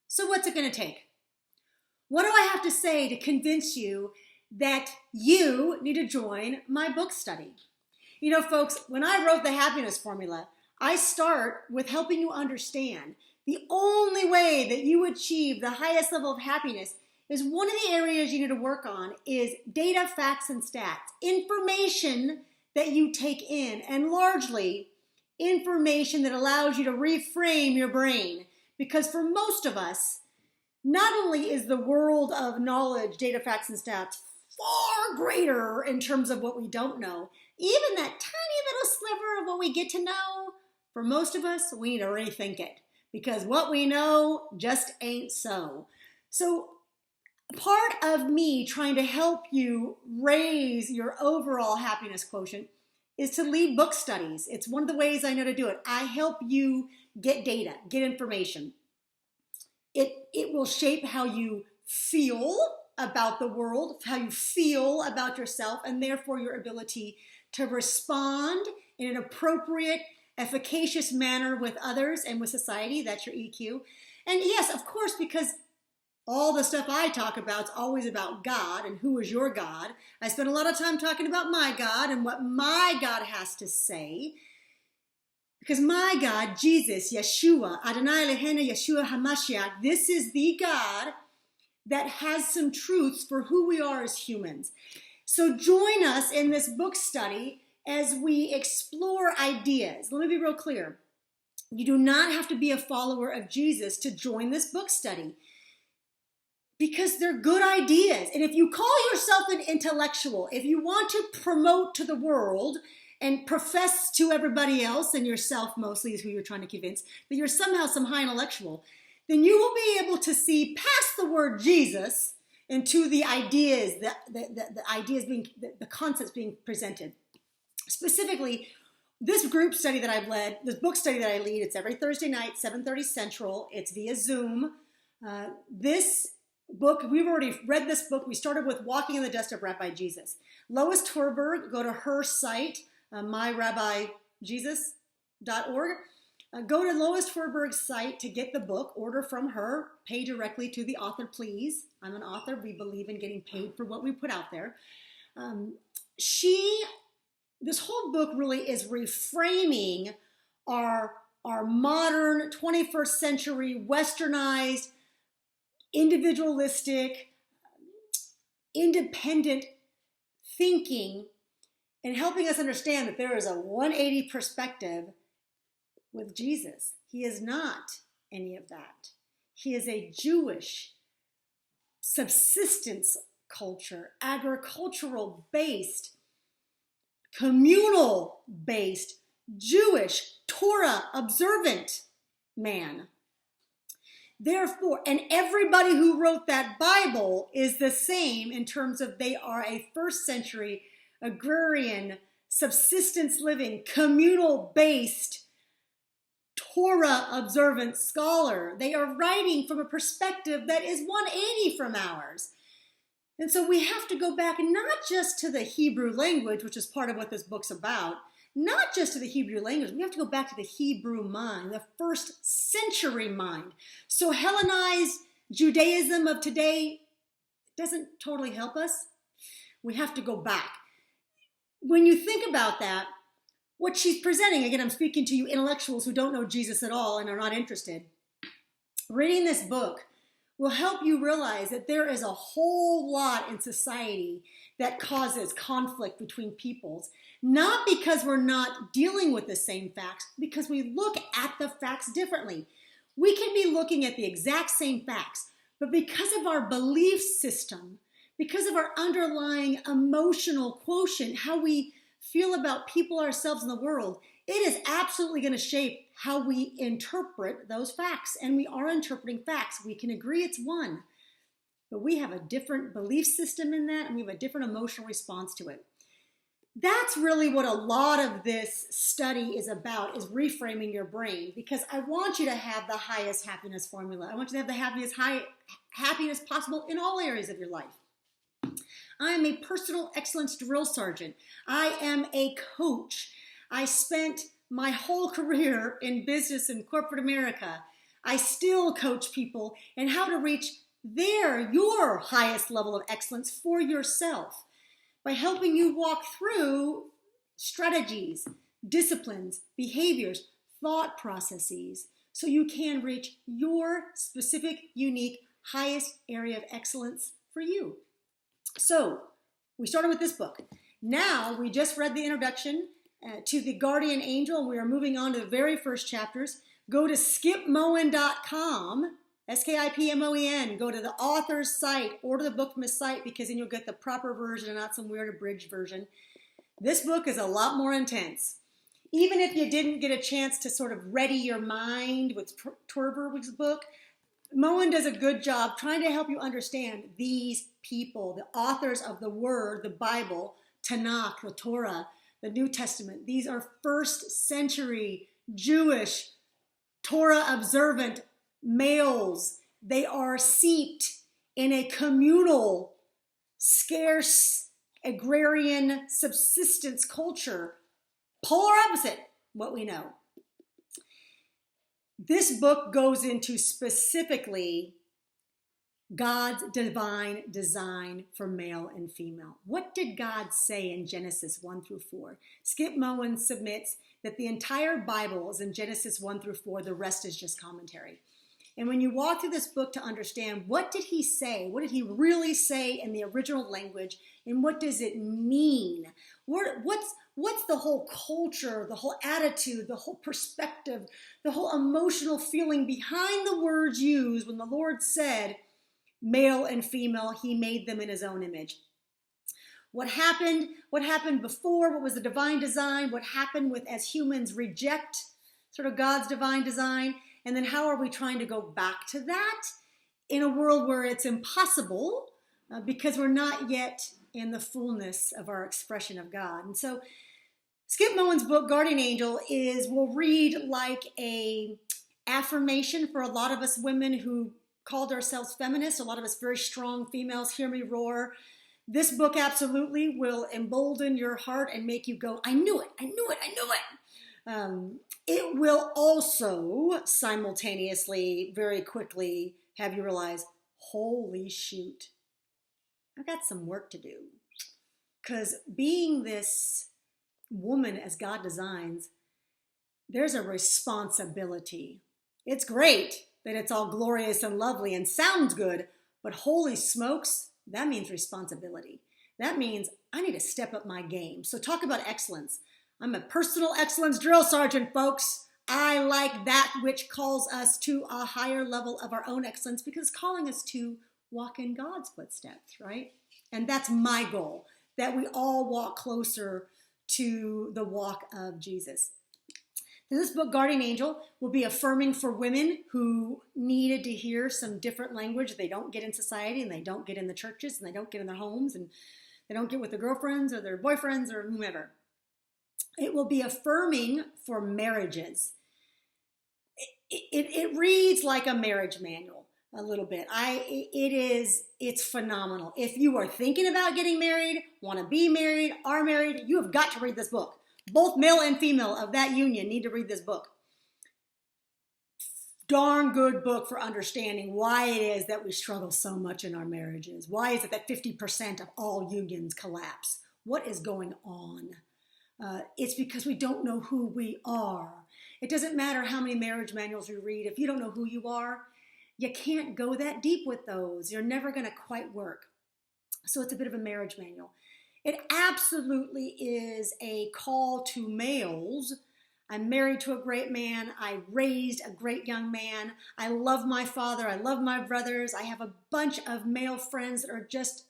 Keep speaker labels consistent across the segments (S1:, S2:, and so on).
S1: So what's it going to take? What do I have to say to convince you that you need to join my book study? You know, folks, when I wrote the happiness formula, I start with helping you understand the only way that you achieve the highest level of happiness is one of the areas you need to work on is data, facts, and stats. Information that you take in, and largely information that allows you to reframe your brain. Because for most of us, not only is the world of knowledge, data, facts, and stats far greater in terms of what we don't know, even that tiny little sliver of what we get to know, for most of us, we need to rethink it. Because what we know just ain't so. So part of me trying to help you raise your overall happiness quotient is to lead book studies. It's one of the ways I know to do it. I help you get data, get information. It will shape how you feel about the world, how you feel about yourself, and therefore your ability to respond in an appropriate, efficacious manner with others and with society. That's your EQ. And yes, of course, because all the stuff I talk about is always about God and who is your God. I spend a lot of time talking about my God and what my God has to say. Because my God, Jesus, Yeshua, Adonai Eloheinu Yeshua HaMashiach, this is the God that has some truths for who we are as humans. So join us in this book study as we explore ideas. Let me be real clear. You do not have to be a follower of Jesus to join this book study because they're good ideas. And if you call yourself an intellectual, if you want to promote to the world and profess to everybody else and yourself mostly is who you're trying to convince that you're somehow some high intellectual, then you will be able to see past the word Jesus into the ideas, the concepts being presented. Specifically, this group study that I've led, this book study that I lead, it's every Thursday night, 7:30 Central. It's via Zoom. This book, we've already read this book. We started with Walking in the Dust of Rabbi Jesus. Lois Torberg, go to her site, myrabbijesus.org. Go to Lois Torberg's site to get the book, order from her, pay directly to the author, please. I'm an author. We believe in getting paid for what we put out there. This whole book really is reframing our modern 21st century westernized, individualistic, independent thinking and helping us understand that there is a 180 perspective with Jesus. He is not any of that. He is a Jewish subsistence culture, agricultural based, communal based, Jewish, Torah observant man. Therefore, and everybody who wrote that Bible is the same in terms of they are a first century agrarian, subsistence living, communal based, Torah observant scholar. They are writing from a perspective that is 180 from ours. And so we have to go back not just to the Hebrew language, which is part of what this book's about, not just to the Hebrew language, we have to go back to the Hebrew mind, the first century mind. So Hellenized Judaism of today doesn't totally help us. We have to go back. When you think about that, what she's presenting, again, I'm speaking to you intellectuals who don't know Jesus at all and are not interested. Reading this book will help you realize that there is a whole lot in society that causes conflict between peoples, not because we're not dealing with the same facts, because we look at the facts differently. We can be looking at the exact same facts, but because of our belief system, because of our underlying emotional quotient, how we feel about people, ourselves, and the world, it is absolutely going to shape how we interpret those facts. And we are interpreting facts. We can agree it's one, but we have a different belief system in that, and we have a different emotional response to it. That's really what a lot of this study is about, is reframing your brain, because I want you to have the highest happiness formula. I want you to have the happiness possible in all areas of your life. I am a personal excellence drill sergeant. I am a coach. I spent my whole career in business in corporate America. I still coach people in how to reach your highest level of excellence for yourself by helping you walk through strategies, disciplines, behaviors, thought processes, so you can reach your specific, unique, highest area of excellence for you. So we started with this book. Now we just read the introduction to the Guardian Angel, and we are moving on to the very first chapters. Go to skipmoen.com, SKIPMOEN. Go to the author's site, order the book from his site, because then you'll get the proper version and not some weird abridged version. This book is a lot more intense. Even if you didn't get a chance to sort of ready your mind with Twerberg's book, Moen does a good job trying to help you understand these people, the authors of the Word, the Bible, Tanakh, the Torah, the New Testament. These are first century Jewish Torah observant males. They are steeped in a communal, scarce, agrarian subsistence culture. Polar opposite what we know. This book goes into specifically God's divine design for male and female. What did God say in Genesis 1 through 4? Skip Moen submits that the entire Bible is in Genesis 1 through 4. The rest is just commentary. And when you walk through this book to understand what did he say, what did he really say in the original language, and what does it mean? What's the whole culture, the whole attitude, the whole perspective, the whole emotional feeling behind the words used when the Lord said, male and female, he made them in his own image? What happened before? What was the divine design? What happened with as humans reject sort of God's divine design? And then how are we trying to go back to that in a world where it's impossible because we're not yet in the fullness of our expression of God? And so Skip Moen's book, Guardian Angel, will read like a affirmation for a lot of us women who called ourselves feminists, a lot of us very strong females, hear me roar. This book absolutely will embolden your heart and make you go, I knew it, I knew it, I knew it. It will also simultaneously, very quickly, have you realize, holy shoot, I've got some work to do. Because being this woman as God designs, there's a responsibility. It's great that it's all glorious and lovely and sounds good, but holy smokes, that means responsibility. That means I need to step up my game. So talk about excellence. I'm a personal excellence drill sergeant, folks. I like that which calls us to a higher level of our own excellence because it's calling us to walk in God's footsteps, right? And that's my goal, that we all walk closer to the walk of Jesus. This book, Guardian Angel, will be affirming for women who needed to hear some different language they don't get in society and they don't get in the churches and they don't get in their homes and they don't get with their girlfriends or their boyfriends or whomever. It will be affirming for marriages. It reads like a marriage manual a little bit. It's phenomenal. If you are thinking about getting married, want to be married, are married, you have got to read this book. Both male and female of that union need to read this book. Darn good book for understanding why it is that we struggle so much in our marriages. Why is it that 50% of all unions collapse? What is going on? It's because we don't know who we are. It doesn't matter how many marriage manuals you read. If you don't know who you are, you can't go that deep with those. You're never going to quite work. So it's a bit of a marriage manual. It absolutely is a call to males. I'm married to a great man. I raised a great young man. I love my father. I love my brothers. I have a bunch of male friends that are just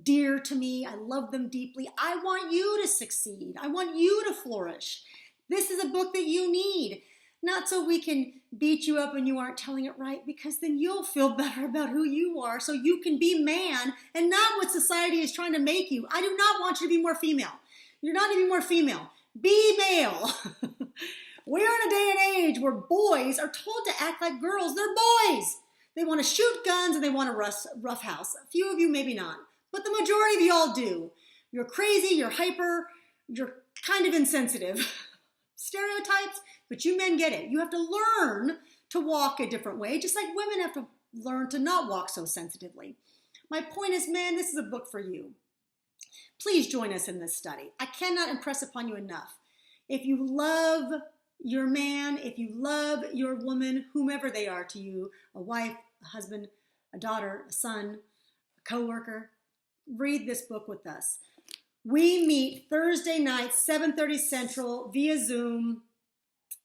S1: dear to me. I love them deeply. I want you to succeed. I want you to flourish. This is a book that you need. Not so we can beat you up when you aren't telling it right, because then you'll feel better about who you are so you can be man and not what society is trying to make you. I do not want you to be more female. You're not to be more female. Be male. We're in a day and age where boys are told to act like girls. They're boys. They want to shoot guns and they want to rough house. A few of you maybe not, but the majority of you all do. You're crazy, you're hyper, you're kind of insensitive. Stereotypes, but you men get it. You have to learn to walk a different way, just like women have to learn to not walk so sensitively. My point is, man, this is a book for you. Please join us in this study. I cannot impress upon you enough. If you love your man, if you love your woman, whomever they are to you, a wife, a husband, a daughter, a son, a coworker, read this book with us. We meet Thursday night, 7:30 Central via Zoom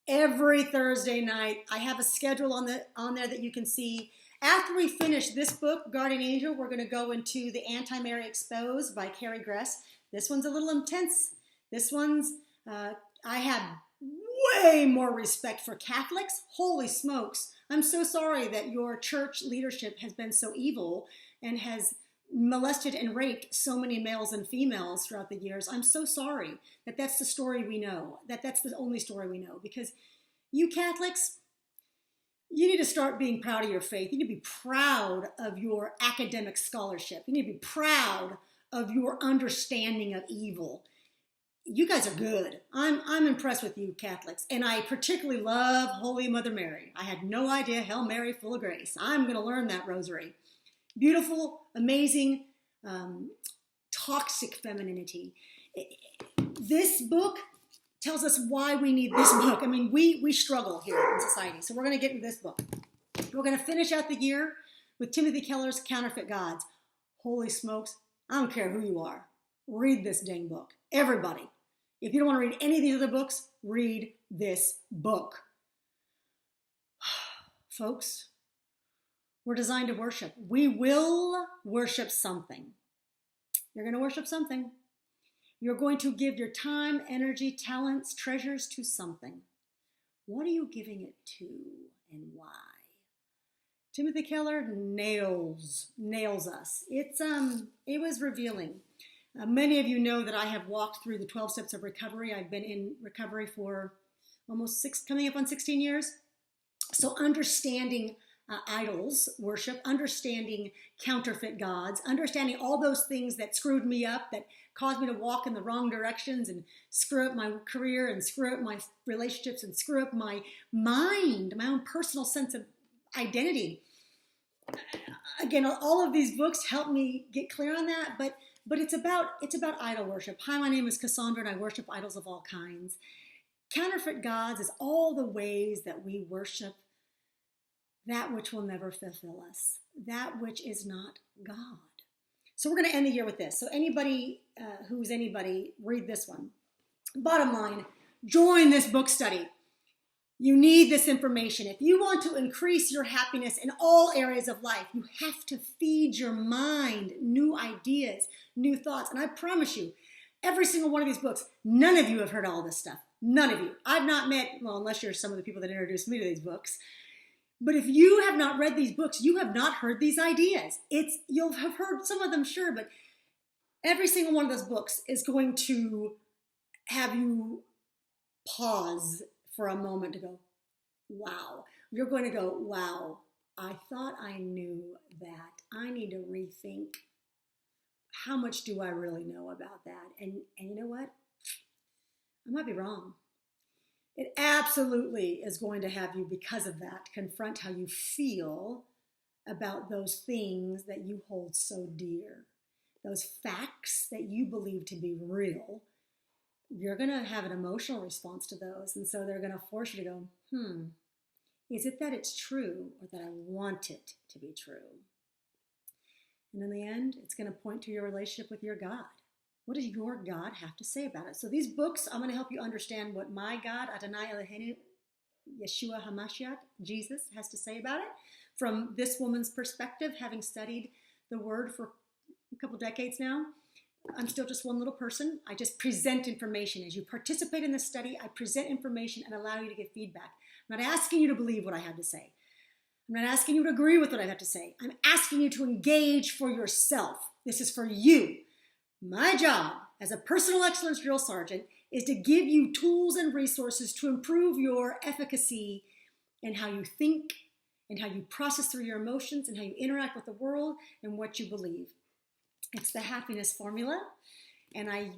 S1: every Thursday night. I have a schedule on there that you can see. After we finish this book, Guardian Angel, we're going to go into the Anti-MaryExposed by Carrie Gress. This one's a little intense. This one's, I have way more respect for Catholics. Holy smokes. I'm so sorry that your church leadership has been so evil and has molested and raped so many males and females throughout the years. I'm so sorry that that's the story we know, that's the only story we know, because you Catholics, you need to start being proud of your faith. You need to be proud of your academic scholarship. You need to be proud of your understanding of evil. You guys are good. I'm impressed with you Catholics. And I particularly love Holy Mother Mary. I had no idea, Hail Mary, full of grace. I'm going to learn that rosary. Beautiful, amazing, toxic femininity. This book tells us why we need this book. I mean, we struggle here in society. So we're going to get into this book. We're going to finish out the year with Timothy Keller's Counterfeit Gods. Holy smokes, I don't care who you are. Read this dang book. Everybody. If you don't want to read any of these other books, read this book. Folks, we're designed to worship. We will worship something. You're going to worship something. You're going to give your time, energy, talents, treasures to something. What are you giving it to and why? Timothy Keller nails us. It was revealing. Many of you know that I have walked through the 12 steps of recovery. I've been in recovery for almost coming up on 16 years. So understanding idols worship, understanding counterfeit gods, understanding all those things that screwed me up, that caused me to walk in the wrong directions and screw up my career and screw up my relationships and screw up my mind, my own personal sense of identity. Again, all of these books help me get clear on that, but it's about idol worship. Hi, my name is Kasandra, and I worship idols of all kinds. Counterfeit gods is all the ways that we worship that which will never fulfill us, that which is not God. So we're going to end the year with this. So anybody who's anybody, read this one. Bottom line, join this book study. You need this information. If you want to increase your happiness in all areas of life, you have to feed your mind new ideas, new thoughts. And I promise you, every single one of these books, none of you have heard all this stuff. None of you. I've not met, well, unless you're some of the people that introduced me to these books. But if you have not read these books, you have not heard these ideas. You'll have heard some of them, sure, but every single one of those books is going to have you pause for a moment to go, wow. You're going to go, wow, I thought I knew that. I need to rethink, how much do I really know about that? And you know what? I might be wrong. It absolutely is going to have you, because of that, confront how you feel about those things that you hold so dear, those facts that you believe to be real. You're going to have an emotional response to those. And so they're going to force you to go, is it that it's true or that I want it to be true? And in the end, it's going to point to your relationship with your God. What does your God have to say about it? So these books, I'm going to help you understand what my God, Adonai Eloheinu, Yeshua HaMashiach, Jesus, has to say about it from this woman's perspective, having studied the word for a couple decades now. I'm still just one little person. I just present information. As you participate in this study, I present information and allow you to give feedback. I'm not asking you to believe what I have to say. I'm not asking you to agree with what I have to say. I'm asking you to engage for yourself. This is for you. My job as a personal excellence drill sergeant is to give you tools and resources to improve your efficacy in how you think and how you process through your emotions and how you interact with the world and what you believe. It's the happiness formula, and I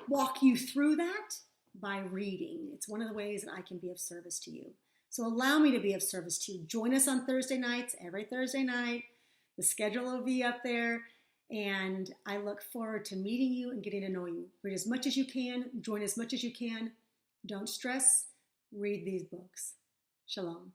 S1: walk you through that by reading. It's one of the ways that I can be of service to you. So allow me to be of service to you. Join us on Thursday nights, every Thursday night. The schedule will be up there. And I look forward to meeting you and getting to know you. Read as much as you can. Join as much as you can. Don't stress. Read these books. Shalom.